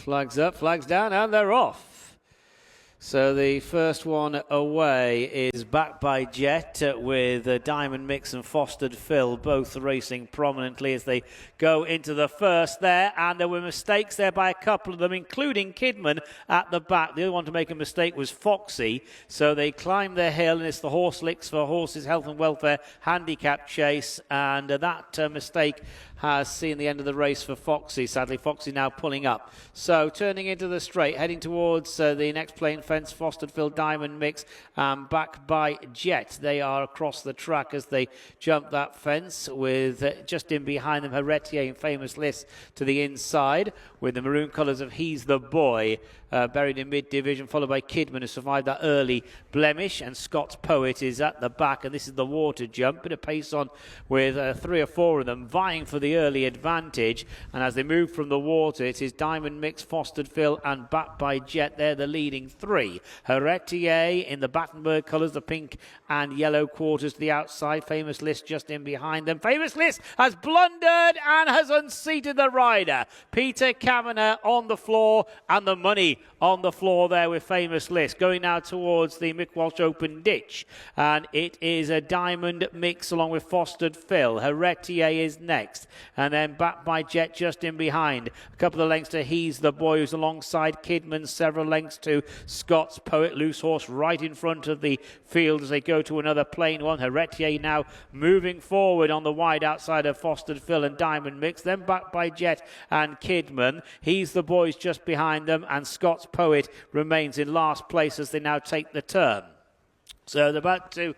Flags up, flags down, and they're off. So the first one away is backed by Jet with Diamond Mix and Fostered Phil both racing prominently as they go into the first there, and there were mistakes there by a couple of them, including Kidman at the back. The other one to make a mistake was Foxy, so they climb the hill, and it's the Horse Licks for Horses Health and Welfare handicap chase, and that mistake has seen the end of the race for Foxy. Sadly, Foxy now pulling up. So turning into the straight, heading towards the next plain fence, Fostered Phil, Diamond Mix, backed by Jet. They are across the track as they jump that fence with just in behind them Heritier and Famous List to the inside with the maroon colours of He's the Boy buried in mid-division, followed by Kidman, who survived that early blemish, and Scott's Poet is at the back, and this is the water jump. Bit of pace on with 3 or 4 of them vying for the early advantage, and as they move from the water, it is Diamond Mix, Fostered Phil, and backed by Jet. They're the leading 3. Heritier in the Battenberg colours, the pink and yellow quarters to the outside. Famous List just in behind them. Famous List has blundered and has unseated the rider. Peter Kavanagh on the floor, and the money on the floor there with Famous List. Going now towards the Mick Walsh Open ditch, and it is a Diamond Mix along with Fostered Phil. Heritier is next, and then backed by Jet just in behind. A couple of lengths to He's the Boy, who's alongside Kidman. Several lengths to Scott's Poet. Loose Horse right in front of the field as they go to another plain one. Heritier now moving forward on the wide outside of Fostered Phil and Diamond Mix, then backed by Jet and Kidman. He's the Boy's just behind them, and Scott's Poet remains in last place as they now take the turn. So they're about to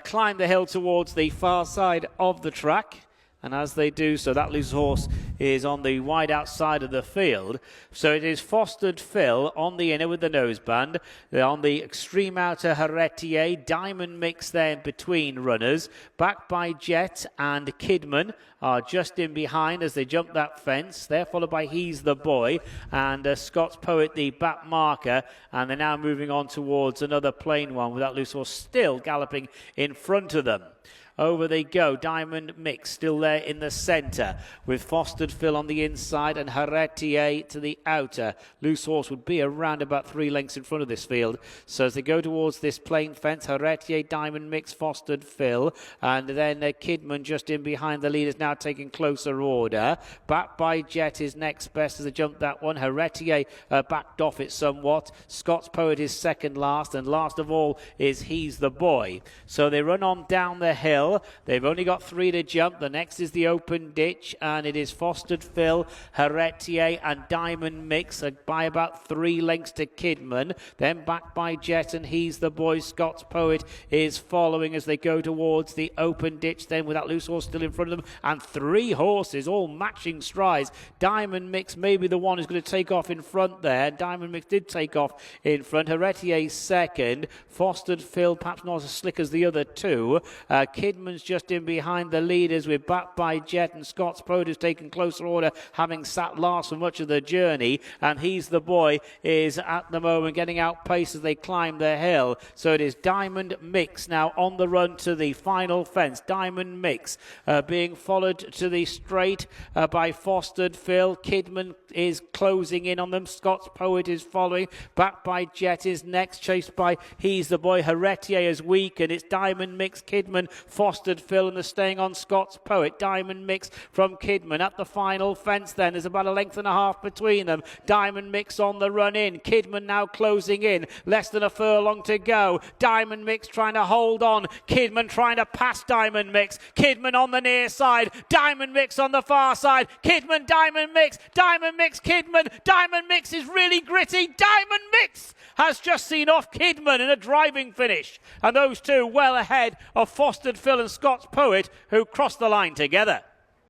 climb the hill towards the far side of the track. And as they do so, that loose horse is on the wide outside of the field. So it is Fostered Phil on the inner with the noseband. They're on the extreme outer Heritier. Diamond Mix there in between runners. Backed by Jet and Kidman are just in behind as they jump that fence. They're followed by He's the Boy and Scott's Poet, the back marker. And they're now moving on towards another plain one with that loose horse still galloping in front of them. Over they go. Diamond Mix still there in the centre with Fostered Phil on the inside and Heritier to the outer. Loose Horse would be around about 3 lengths in front of this field. So as they go towards this plain fence, Heritier, Diamond Mix, Fostered Phil, and then Kidman just in behind. The leaders now taking closer order. Backed by Jet is next best as they jump that one. Heritier backed off it somewhat. Scott's Poet is second last, and last of all is He's the Boy. So they run on down the hill. They've only got 3 to jump. The next is the open ditch, and it is Fostered Phil, Heritier, and Diamond Mix by about 3 lengths to Kidman. Then backed by Jet and He's the Boy. Scott's Poet is following as they go towards the open ditch, then with that loose horse still in front of them, and 3 horses all matching strides. Diamond Mix may be the one who's going to take off in front there. Diamond Mix did take off in front. Heritier second. Fostered Phil perhaps not as slick as the other 2. Kidman's just in behind the leaders with backed by Jet, and Scott's Poet has taken closer order, having sat last for much of the journey, and He's the Boy is at the moment getting outpaced as they climb the hill. So it is Diamond Mix now on the run to the final fence. Diamond Mix being followed to the straight by Fostered Phil. Kidman is closing in on them. Scott's Poet is following. Backed by Jet is next, chased by He's the Boy. Heritier is weak, and it's Diamond Mix, Kidman, Fostered Phil, and they're staying on Scott's Poet. Diamond Mix from Kidman at the final fence then. There's about 1.5 lengths between them. Diamond Mix on the run in. Kidman now closing in. Less than a furlong to go. Diamond Mix trying to hold on. Kidman trying to pass Diamond Mix. Kidman on the near side. Diamond Mix on the far side. Kidman, Diamond Mix. Diamond Mix, Kidman. Diamond Mix is really gritty. Diamond Mix has just seen off Kidman in a driving finish. And those two well ahead of Fostered Phil and Scott's Poet, who crossed the line together.